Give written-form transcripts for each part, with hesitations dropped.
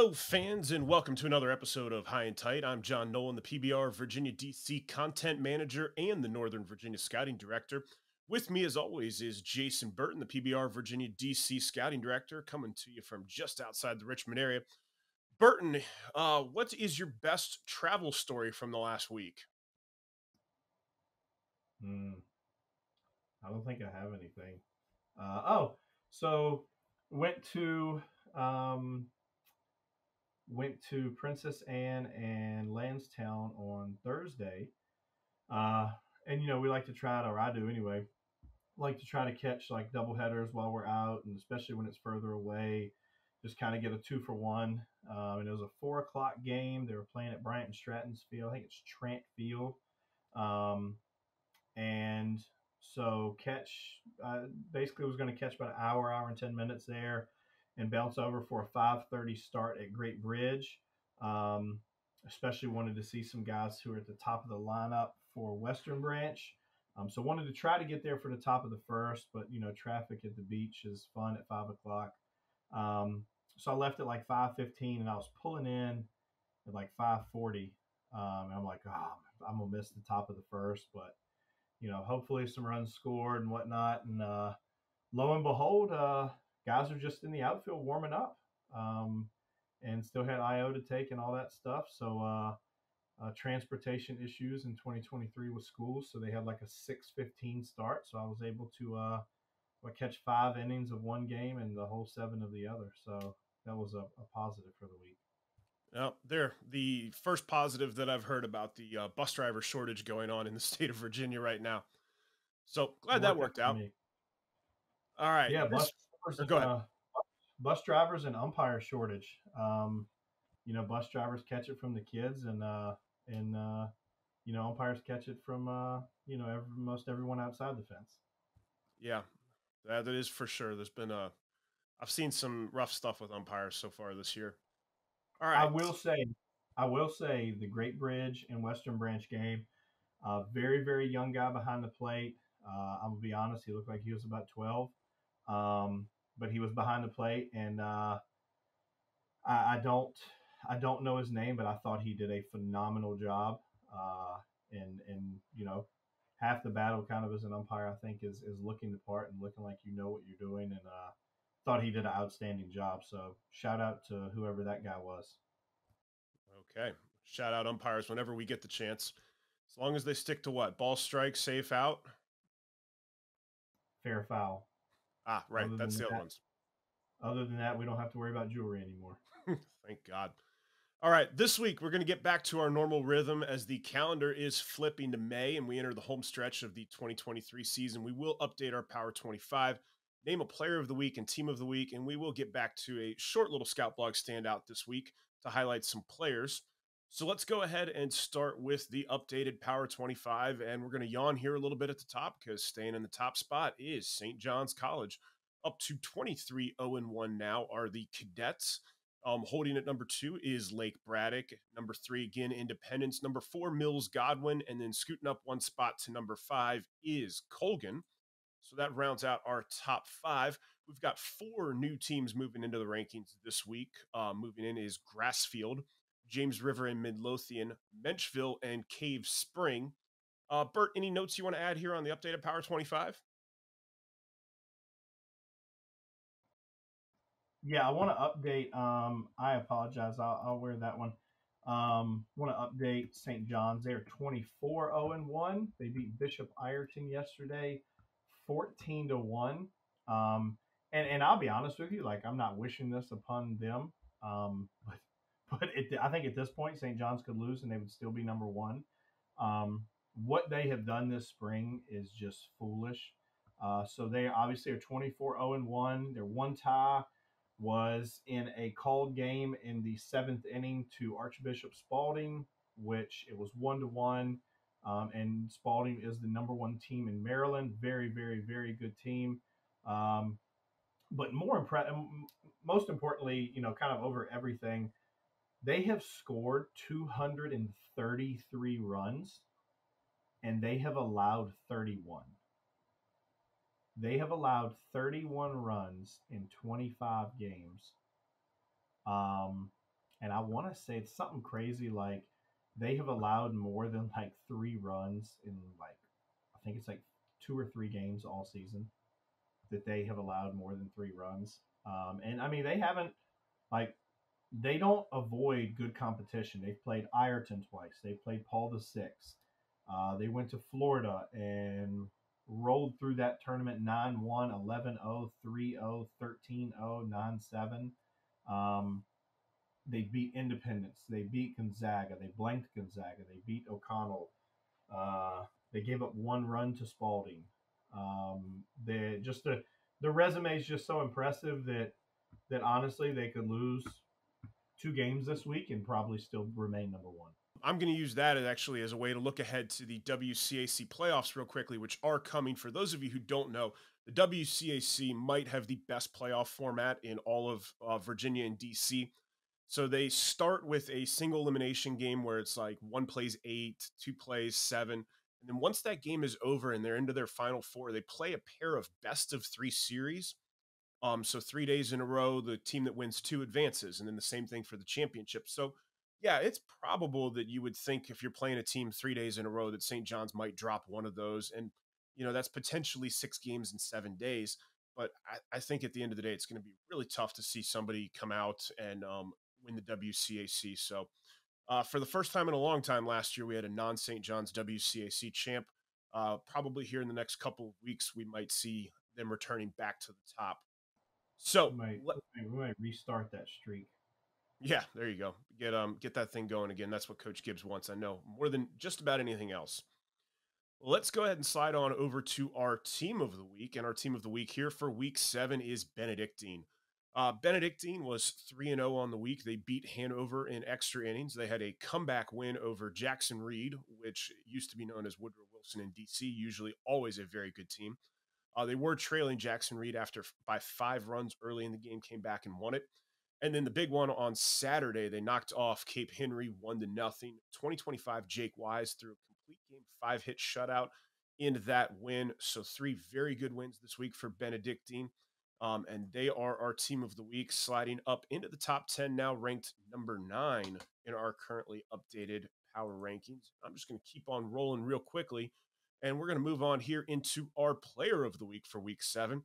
Hello, fans, and welcome to another episode of High and Tight. I'm John Nolan, the PBR Virginia DC Content Manager and the Northern Virginia Scouting Director. With me, as always, is Jason Burton, the PBR Virginia DC Scouting Director, coming to you from just outside the Richmond area. Burton, what is your best travel story from the last week? Hmm. I don't think I have anything. So went to um, went to Princess Anne and Lansdowne on Thursday, uh, and we like to try to, or I do anyway, like to try to catch like double headers while we're out, and especially when it's further away, just kind of get a 2-for-1. And it was a 4 o'clock game. They were playing at Bryant and Stratton's Field. I think it's Trant Field. Um, and so catch basically was going to catch about an hour and 10 minutes there, and bounce over for a 5:30 start at Great Bridge. Um, Especially wanted to see some guys who are at the top of the lineup for Western Branch. So wanted to try to get there for the top of the first, but traffic at the beach is fun at 5 o'clock. Um, so I left at like 5:15, and I was pulling in at like 5:40. And I'm like, oh, I'm gonna miss the top of the first, but hopefully some runs scored and whatnot. And lo and behold, guys are just in the outfield warming up, and still had IO to take and all that stuff. So transportation issues in 2023 with schools, so they had like a 6:15 start. So I was able to catch 5 innings of one game and the whole 7 of the other. So that was a positive for the week. Well, they're the first positive that I've heard about the bus driver shortage going on in the state of Virginia right now. So It glad that worked out worked for out. me. All right. Yeah, Or go ahead. bus drivers and umpire shortage. Bus drivers catch it from the kids, and umpires catch it from most everyone outside the fence. Yeah, that is for sure. I've seen some rough stuff with umpires so far this year. All I right. will say, I will say the Great Bridge and Western Branch game. Very very young guy behind the plate. I'm gonna be honest, he looked like he was about 12, but he was behind the plate, and I, I don't I don't know his name, but I thought he did a phenomenal job. And half the battle, kind of as an umpire, I think is looking the part and looking like you know what you're doing. And thought he did an outstanding job. So shout out to whoever that guy was. Okay. Shout out umpires whenever we get the chance. As long as they stick to what? Ball strike, safe out. Fair foul. Ah, right. Other That's than the other that, ones. we don't have to worry about jewelry anymore. Thank God. All right. This week, we're going to get back to our normal rhythm as the calendar is flipping to May and we enter the home stretch of the 2023 season. We will update our Power 25, name a player of the week and team of the week, and we will get back to a short little scout blog standout this week to highlight some players. So let's go ahead and start with the updated Power 25. And we're going to yawn here a little bit at the top because staying in the top spot is St. John's College. Up to 23-0-1 now are the Cadets. Holding at number 2 is Lake Braddock. Number 3, again, Independence. Number 4, Mills Godwin. And then scooting up one spot to number 5 is Colgan. So that rounds out our top 5. We've got 4 new teams moving into the rankings this week. Moving in is Grassfield, James River and Midlothian, Menchville, and Cave Spring. Bert, any notes you want to add here on the updated Power 25? Yeah, I want to update. I apologize. I'll wear that one. Want to update St. John's. They're 24-0-1. They beat Bishop Ireton yesterday, 14-1. And I'll be honest with you, like I'm not wishing this upon them. I think at this point St. John's could lose and they would still be number one. Um, what they have done this spring is just foolish. So they obviously are 24-0-1. Their one tie was in a called game in the 7th inning to Archbishop Spalding, which it was 1-1. And Spalding is the number one team in Maryland. Very, very, very good team. But most importantly, kind of over everything, they have scored 233 runs and they have allowed 31. They have allowed 31 runs in 25 games. And I want to say it's something crazy like they have allowed more than like 3 runs in like I think it's like 2 or 3 games all season that they have allowed more than 3 runs. And I mean they haven't like they don't avoid good competition. They've played Ireton twice. They played Paul the 6th. They went to Florida and rolled through that tournament 9-1, 11-0, 3-0, 13-0, 9-7. Um, they beat Independence. They beat Gonzaga. They blanked Gonzaga. They beat O'Connell. Uh, they gave up 1 run to Spalding. They just the resume is just so impressive that honestly they could lose 2 games this week and probably still remain number one. I'm going to use that actually as a way to look ahead to the WCAC playoffs real quickly, which are coming. For those of you who don't know, the WCAC might have the best playoff format in all of Virginia and DC. So they start with a single elimination game where it's like one plays 8, two plays 7. And then once that game is over and they're into their final 4, they play a pair of best of 3 series. So 3 days in a row, the team that wins 2 advances, and then the same thing for the championship. So yeah, it's probable that you would think if you're playing a team 3 days in a row that St. John's might drop one of those. And, that's potentially 6 games in 7 days. But I think at the end of the day, it's going to be really tough to see somebody come out and win the WCAC. So for the first time in a long time last year, we had a non-St. John's WCAC champ. Probably here in the next couple of weeks, we might see them returning back to the top. So We might restart that streak. yeah, there you go. Get that thing going again. That's what Coach Gibbs wants. I know more than just about anything else. Let's go ahead and slide on over to our team of the week. And our team of the week here for week 7 is Benedictine. Benedictine was 3-0 on the week. They beat Hanover in extra innings. They had a comeback win over Jackson Reed, which used to be known as Woodrow Wilson in DC, usually always a very good team. They were trailing Jackson Reed by 5 runs early in the game, came back and won it. And then the big one on Saturday, they knocked off Cape Henry 1-0. 2025 Jake Wise threw a complete game 5-hit shutout in that win. So 3 very good wins this week for Benedictine. And they are our team of the week, sliding up into the top 10 now, ranked number 9 in our currently updated power rankings. I'm just going to keep on rolling real quickly. And we're going to move on here into our player of the week for week 7.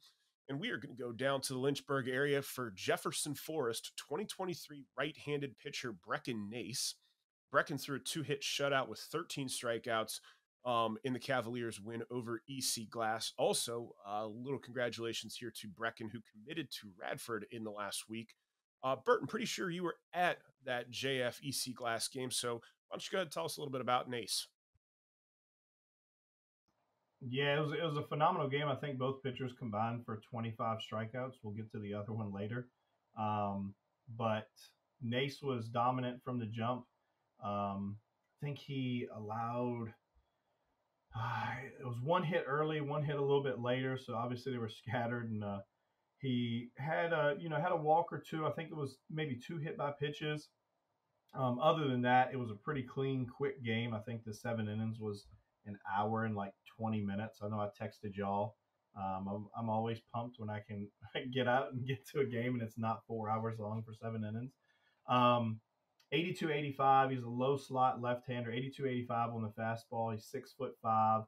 And we are going to go down to the Lynchburg area for Jefferson Forest 2023 right-handed pitcher Brecken Nace. Brecken threw a 2-hit shutout with 13 strikeouts in the Cavaliers' win over EC Glass. Also, little congratulations here to Brecken, who committed to Radford in the last week. Burton, pretty sure you were at that JF EC Glass game, so why don't you go ahead and tell us a little bit about Nace? Yeah, it was a phenomenal game. I think both pitchers combined for 25 strikeouts. We'll get to the other one later. But Nace was dominant from the jump. I think he allowed it was 1 hit early, 1 hit a little bit later. So obviously they were scattered, and he had a walk or 2. I think it was maybe 2 hit by pitches. Other than that, it was a pretty clean, quick game. I think the 7 innings was an hour and like 20 minutes. I know I texted y'all. I'm always pumped when I can get out and get to a game and it's not 4 hours long for 7 innings. 82-85. He's a low slot left-hander. 82-85 on the fastball. He's 6'5".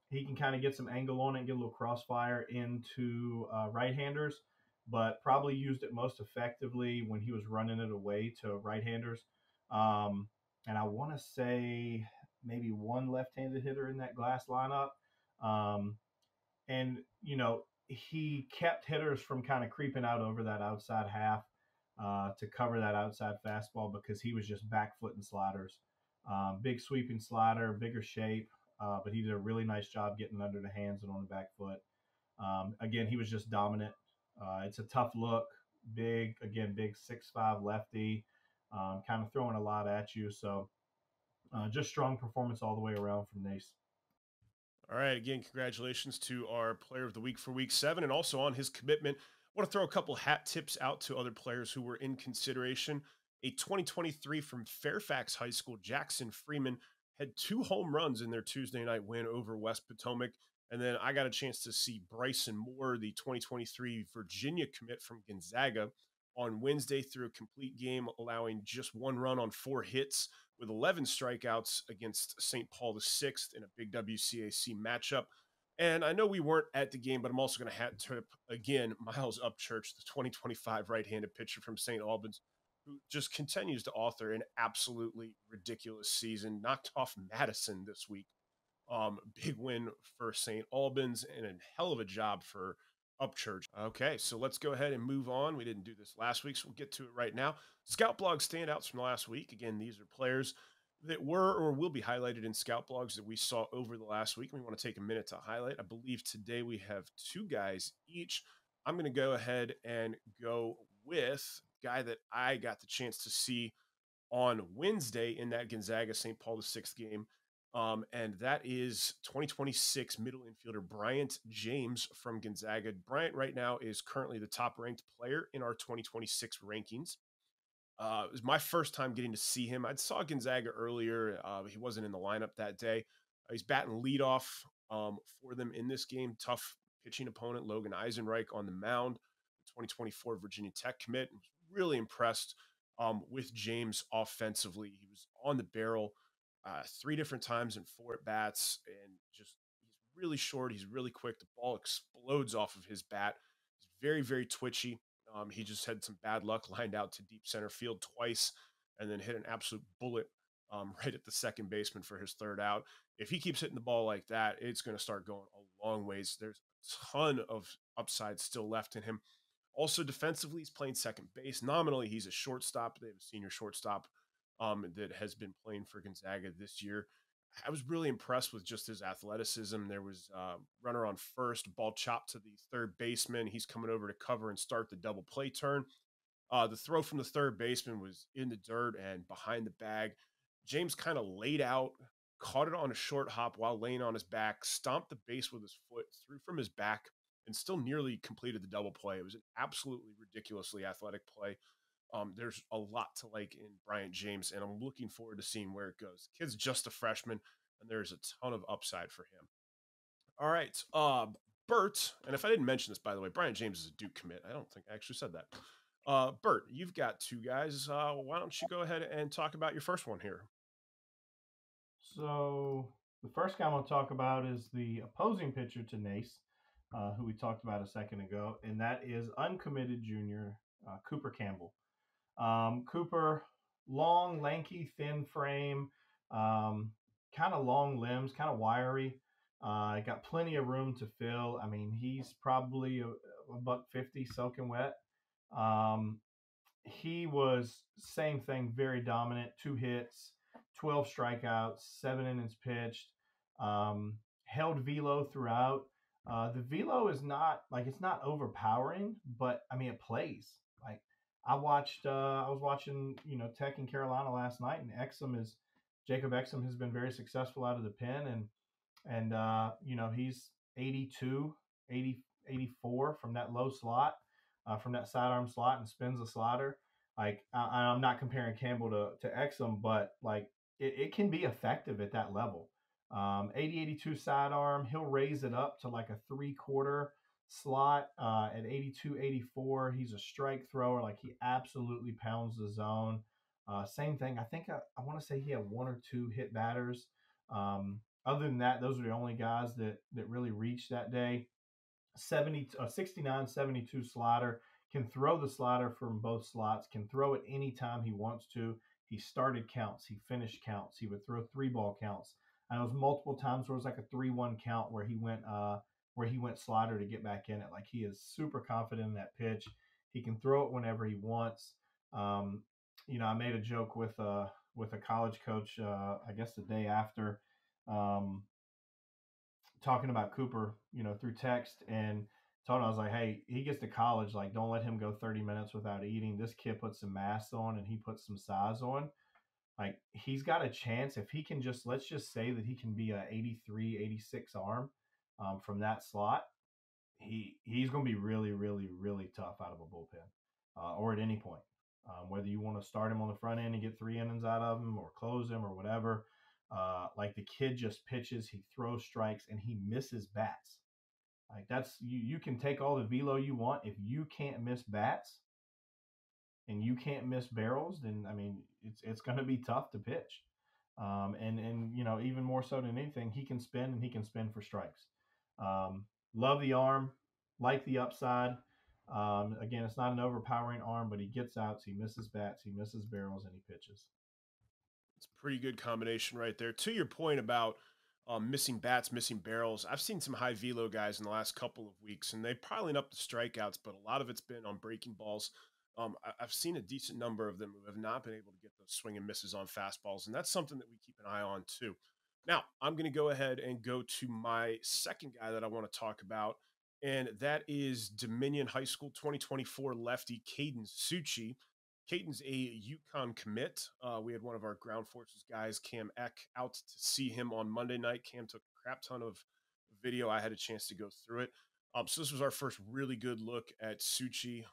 He can kind of get some angle on it and get a little crossfire into right-handers, but probably used it most effectively when he was running it away to right-handers. And I want to say maybe 1 left-handed hitter in that Glass lineup. And, he kept hitters from kind of creeping out over that outside half to cover that outside fastball because he was just back footing sliders. Big sweeping slider, bigger shape, but he did a really nice job getting under the hands and on the back foot. Again, he was just dominant. It's a tough look. Big 6'5" lefty, kind of throwing a lot at you. So just strong performance all the way around from Nace. All right. Again, congratulations to our player of the week for week 7 and also on his commitment. I want to throw a couple hat tips out to other players who were in consideration. A 2023 from Fairfax High School, Jackson Freeman, had 2 home runs in their Tuesday night win over West Potomac. And then I got a chance to see Bryson Moore, the 2023 Virginia commit from Gonzaga, on Wednesday through a complete game, allowing just 1 run on 4 hits with 11 strikeouts against St. Paul VI in a big WCAC matchup. And I know we weren't at the game, but I'm also going to hat tip again Miles Upchurch, the 2025 right-handed pitcher from St. Albans, who just continues to author an absolutely ridiculous season. Knocked off Madison this week. Big win for St. Albans and a hell of a job for Upchurch. Okay, so let's go ahead and move on. We didn't do this last week, so we'll get to it right now. Scout blog standouts from last week. Again, these are players that were or will be highlighted in Scout blogs that we saw over the last week. We want to take a minute to highlight. I believe today we have 2 guys each. I'm going to go ahead and go with a guy that I got the chance to see on Wednesday in that Gonzaga St. Paul VI game. And that is 2026 middle infielder Bryant James from Gonzaga. Bryant right now is currently the top ranked player in our 2026 rankings. It was my first time getting to see him. I saw Gonzaga earlier. He wasn't in the lineup that day. He's batting leadoff for them in this game. Tough pitching opponent, Logan Eisenreich on the mound, the 2024 Virginia Tech commit. Was really impressed with James offensively. He was on the barrel 3 different times in 4 at bats, and just he's really short. He's really quick. The ball explodes off of his bat. He's very, very twitchy. He just had some bad luck, lined out to deep center field twice, and then hit an absolute bullet right at the second baseman for his 3rd out. If he keeps hitting the ball like that, it's going to start going a long ways. There's a ton of upside still left in him. Also, defensively, he's playing second base. Nominally, he's a shortstop. They have a senior shortstop that has been playing for Gonzaga this year. I was really impressed with just his athleticism. There was runner on first, ball chopped to the 3rd baseman. He's coming over to cover and start the double play turn. The throw from the 3rd baseman was in the dirt and behind the bag. James kind of laid out, caught it on a short hop while laying on his back, stomped the base with his foot, threw from his back, and still nearly completed the double play. It was an absolutely ridiculously athletic play. There's a lot to like in Bryant James, and I'm looking forward to seeing where it goes. The kid's just a freshman, and there's a ton of upside for him. All right, Bert, and if I didn't mention this, by the way, Bryant James is a Duke commit. I don't think I actually said that. Bert, you've got 2 guys. Why don't you go ahead and talk about your first one here? So the first guy I'm going to talk about is the opposing pitcher to Nace, who we talked about a second ago, and that is uncommitted junior Cooper Campbell. Cooper, long, lanky, thin frame, kind of long limbs, kind of wiry. Got plenty of room to fill. I mean, he's probably a $150 soaking wet. He was same thing, very dominant. 2 hits, 12 strikeouts, 7 innings pitched. Held velo throughout. The velo is not like it's not overpowering, but I mean it plays. Like I was watching, Tech in Carolina last night, and Jacob Exum has been very successful out of the pen, and he's 82, 80, 84 from that low slot, from that sidearm slot, and spins the slider. Like I'm not comparing Campbell to Exum, but like it can be effective at that level. 80, 82 sidearm, he'll raise it up to like a 3/4 slot at 82, 84. He's a strike thrower. Like he absolutely pounds the zone. Same thing. I think I want to say he had 1 or 2 hit batters. Other than that, those are the only guys that really reached that day. 69, 72 slider, can throw the slider from both slots, can throw it anytime he wants to. He started counts, he finished counts, he would throw 3-ball counts. And it was multiple times where it was like a 3-1 count where he went slider to get back in it. Like he is super confident in that pitch. He can throw it whenever he wants. I made a joke with a college coach, I guess the day after, talking about Cooper, through text, and told him, I was like, hey, he gets to college, like don't let him go 30 minutes without eating. This kid puts some mass on and he puts some size on. Like he's got a chance if he can let's just say that he can be a 83, 86 arm from that slot. He's going to be really, really, really tough out of a bullpen or at any point. Whether you want to start him on the front end and get 3 innings out of him or close him or whatever. Like the kid just pitches, he throws strikes, and he misses bats. Like that's you can take all the velo you want. If you can't miss bats, and you can't miss barrels, then I mean it's going to be tough to pitch. And you know, even more so than anything, he can spin and he can spin for strikes. Um, Love the arm, like the upside. Again, it's not an overpowering arm, but he gets outs, he misses bats, he misses barrels, and he pitches. It's a pretty good combination right there. To your point about missing bats, missing barrels, I've seen some high velo guys in the last couple of weeks, and they've piling up the strikeouts, but a lot of it's been on breaking balls. I've seen a decent number of them who have not been able to get those swing and misses on fastballs, and that's something that we keep an eye on too. Now, I'm going to go ahead and go to my second guy that I want to talk about, and that is Dominion High School 2024 lefty Caden Suchi. Caden's a UConn commit. We had one of our ground forces guys, Cam Eck, out to see him on Monday night. Cam took a crap ton of video. I had a chance to go through it. So this was our first really good look at Suchi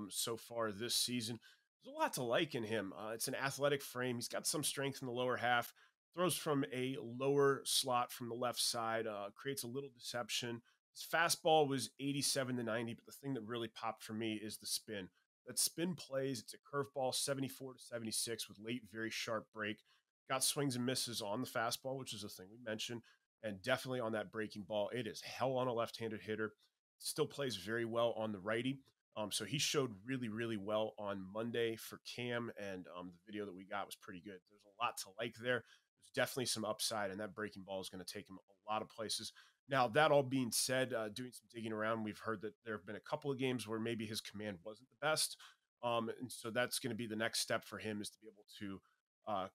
so far this season. There's a lot to like in him. It's an athletic frame. He's got some strength in the lower half. Throws from a lower slot from the left side. Creates a little deception. His fastball was 87 to 90, but the thing that really popped for me is the spin. That spin plays. It's a curveball, 74 to 76 with late, very sharp break. Got swings and misses on the fastball, which is a thing we mentioned, and definitely on that breaking ball. It is hell on a left-handed hitter. Still plays very well on the righty. So he showed really, really well on Monday for Cam, and the video that we got was pretty good. There's a lot to like there. There's definitely some upside, and that breaking ball is going to take him a lot of places. Now, that all being said, doing some digging around, we've heard that there have been a couple of games where maybe his command wasn't the best. And so that's going to be the next step for him, is to be able to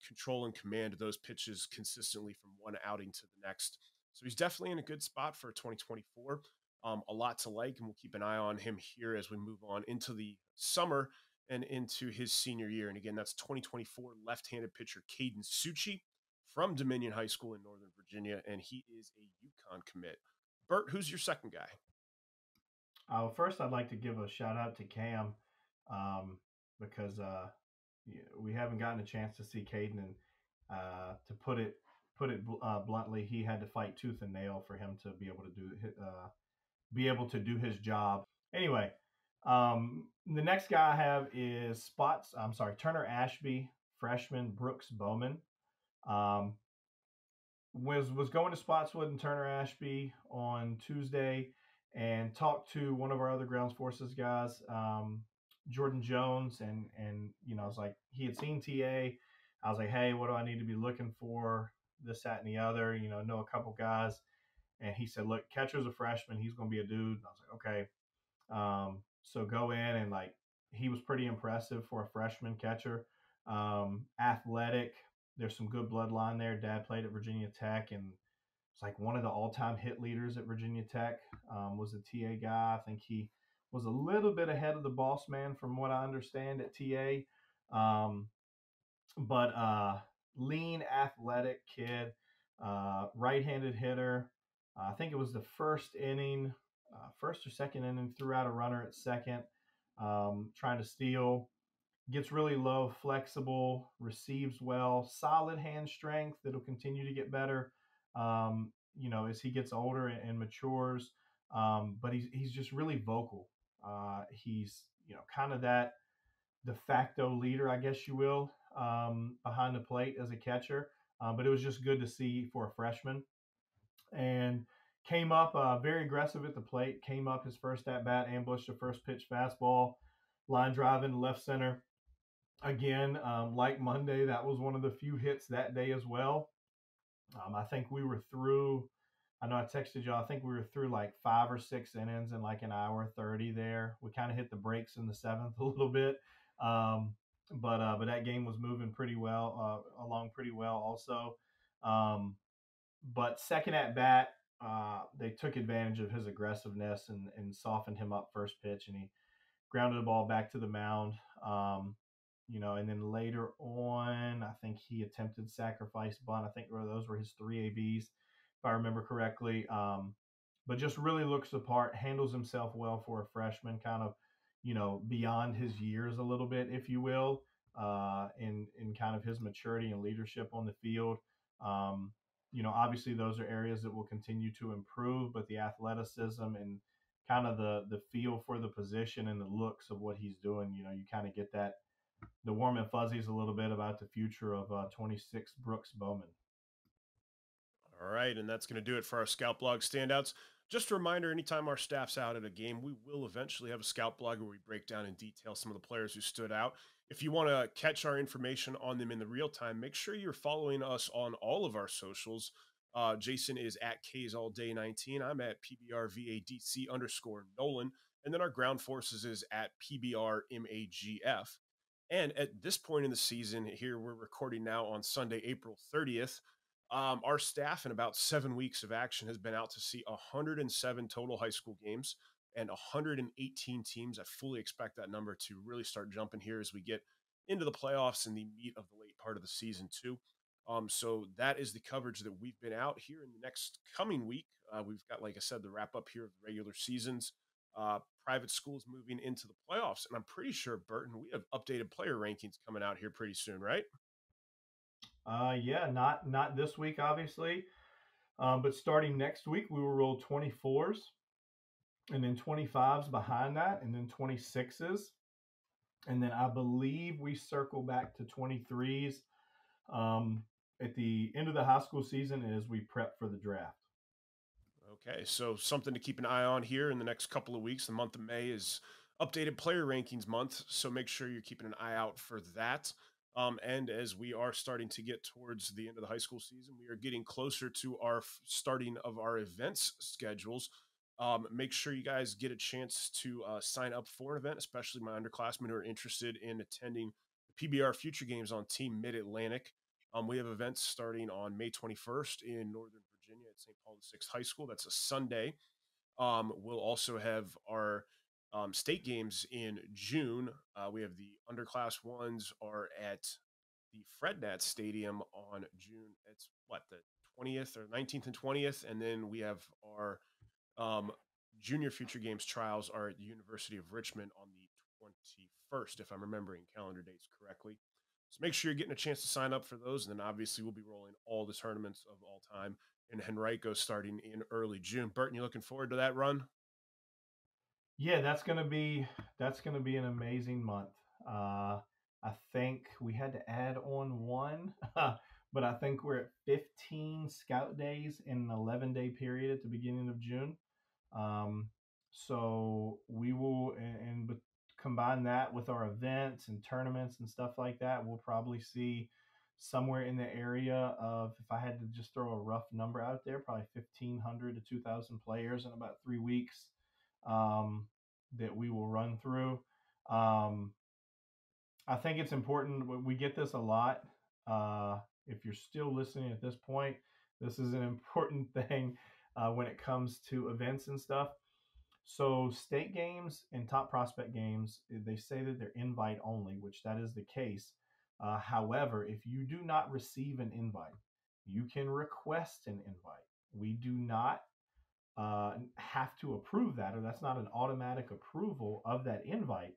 control and command those pitches consistently from one outing to the next. So he's definitely in a good spot for 2024. A lot to like, and we'll keep an eye on him here as we move on into the summer and into his senior year. And again, that's 2024 left-handed pitcher Caden Suchi from Dominion High School in Northern Virginia, and he is a UConn commit. Bert, who's your second guy? First, I'd like to give a shout out to Cam, because we haven't gotten a chance to see Caden, and to put it bluntly, he had to fight tooth and nail for him to be able to do his job. Anyway, the next guy I have is Turner Ashby, freshman Brooks Bowman. Um, was going to Spotswood and Turner Ashby on Tuesday and talked to one of our other grounds forces guys, Jordan Jones, and you know, I was like, he had seen TA. I was like, hey, what do I need to be looking for? This, that, and the other. You know a couple guys, and he said, look, catcher's a freshman. He's going to be a dude. And I was like, okay. So go in, and like, he was pretty impressive for a freshman catcher. Athletic. There's some good bloodline there. Dad played at Virginia Tech, and it's like one of the all-time hit leaders at Virginia Tech. Was a TA guy. I think he was a little bit ahead of the boss man from what I understand at TA. But lean, athletic kid, right-handed hitter. I think it was the first inning, first or second inning, threw out a runner at second, trying to steal. Gets really low, flexible, receives well, solid hand strength that'll continue to get better, as he gets older and matures. But he's just really vocal. He's kind of that de facto leader, I guess you will, behind the plate as a catcher. But it was just good to see for a freshman. And came up very aggressive at the plate. Came up his first at bat, ambushed a first pitch fastball, line drive into left center. Again, like Monday, that was one of the few hits that day as well. I think we were through. I know I texted y'all. I think we were through like 5 or 6 innings in like an hour 30 there. We kind of hit the brakes in the seventh a little bit, but that game was moving pretty well, along pretty well also. But second at bat, they took advantage of his aggressiveness and softened him up first pitch, and he grounded the ball back to the mound. And then later on, I think he attempted sacrifice bunt. I think those were his 3 ABs, if I remember correctly. But just really looks the part, handles himself well for a freshman, kind of, beyond his years a little bit, if you will, in kind of his maturity and leadership on the field. Obviously those are areas that will continue to improve, but the athleticism and kind of the feel for the position and the looks of what he's doing, you kind of get that the warm and fuzzies a little bit about the future of 26 Brooks Bowman. All right, and that's going to do it for our Scout Blog standouts. Just a reminder, anytime our staff's out at a game, we will eventually have a Scout Blog where we break down in detail some of the players who stood out. If you want to catch our information on them in the real time, make sure you're following us on all of our socials. Jason is at K's All Day 19. I'm at PBRVADC underscore Nolan. And then our ground forces is at PBRMAGF. And at this point in the season, here we're recording now on Sunday, April 30th. Our staff in about 7 weeks of action has been out to see 107 total high school games and 118 teams. I fully expect that number to really start jumping here as we get into the playoffs and the meat of the late part of the season too. So that is the coverage that we've been out here in the next coming week. We've got, like I said, the wrap up here of the regular seasons, private schools moving into the playoffs. And I'm pretty sure, Burton, we have updated player rankings coming out here pretty soon, right? Yeah, not this week, obviously, but starting next week, we will roll 24s, and then 25s behind that, and then 26s, and then I believe we circle back to 23s at the end of the high school season as we prep for the draft. Okay, so something to keep an eye on here in the next couple of weeks. The month of May is updated player rankings month, so make sure you're keeping an eye out for that. And as we are starting to get towards the end of the high school season, we are getting closer to our starting of our events schedules. Make sure you guys get a chance to sign up for an event, especially my underclassmen who are interested in attending the PBR Future Games on Team Mid Atlantic. We have events starting on May 21st in Northern Virginia at St. Paul the 6th High School. That's a Sunday. We'll also have our state games in June. We have the underclass ones are at the Frednat Stadium on June. It's what, the 20th or 19th and 20th. And then we have our um, junior future games trials are at the University of Richmond on the 21st, if I'm remembering calendar dates correctly. So make sure you're getting a chance to sign up for those. And then obviously we'll be rolling all the tournaments of all time in Henrico starting in early June. Burton, you looking forward to that run? Yeah, that's gonna be an amazing month. I think we had to add on one, but I think we're at 15 scout days in an 11-day period at the beginning of June. Um, so we will, and combine that with our events and tournaments and stuff like that, we'll probably see somewhere in the area of, if I had to just throw a rough number out there, probably 1,500 to 2,000 players in about 3 weeks, um, that we will run through. Um, I think it's important. We get this a lot. If you're still listening at this point, this is an important thing when it comes to events and stuff. So state games and top prospect games, they say that they're invite only, which that is the case. However, if you do not receive an invite, you can request an invite. We do not have to approve that, or that's not an automatic approval of that invite.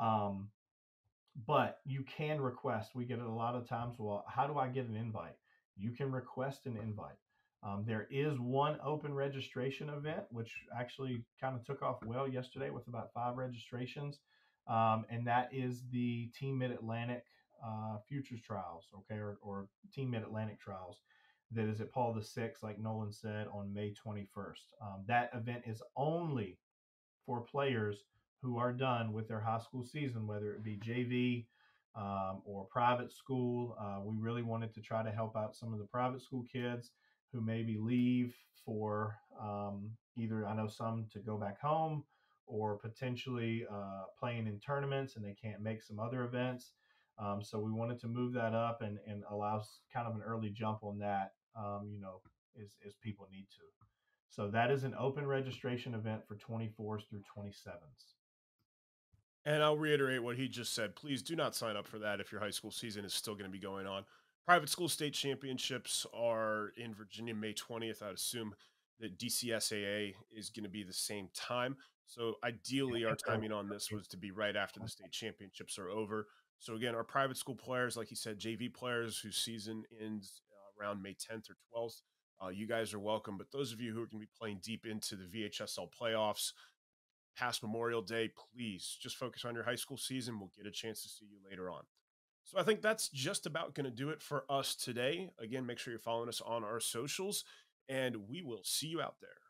Um, but you can request. We get it a lot of times. Well, how do I get an invite? You can request an invite. There is one open registration event, which actually kind of took off well yesterday with about 5 registrations. And that is the Team Mid Atlantic Futures Trials, okay, or Team Mid Atlantic Trials. That is at Paul the Sixth, like Nolan said, on May 21st. That event is only for players who are done with their high school season, whether it be JV or private school. We really wanted to try to help out some of the private school kids who maybe leave for either, I know some to go back home, or potentially playing in tournaments and they can't make some other events. So we wanted to move that up and allow kind of an early jump on that, as people need to. So that is an open registration event for 24s through 27s. And I'll reiterate what he just said. Please do not sign up for that if your high school season is still going to be going on. Private school state championships are in Virginia May 20th. I'd assume that DCSAA is going to be the same time. So ideally, our timing on this was to be right after the state championships are over. So again, our private school players, like you said, JV players whose season ends around May 10th or 12th, you guys are welcome. But those of you who are going to be playing deep into the VHSL playoffs, past Memorial Day, please just focus on your high school season. We'll get a chance to see you later on. So I think that's just about going to do it for us today. Again, make sure you're following us on our socials, and we will see you out there.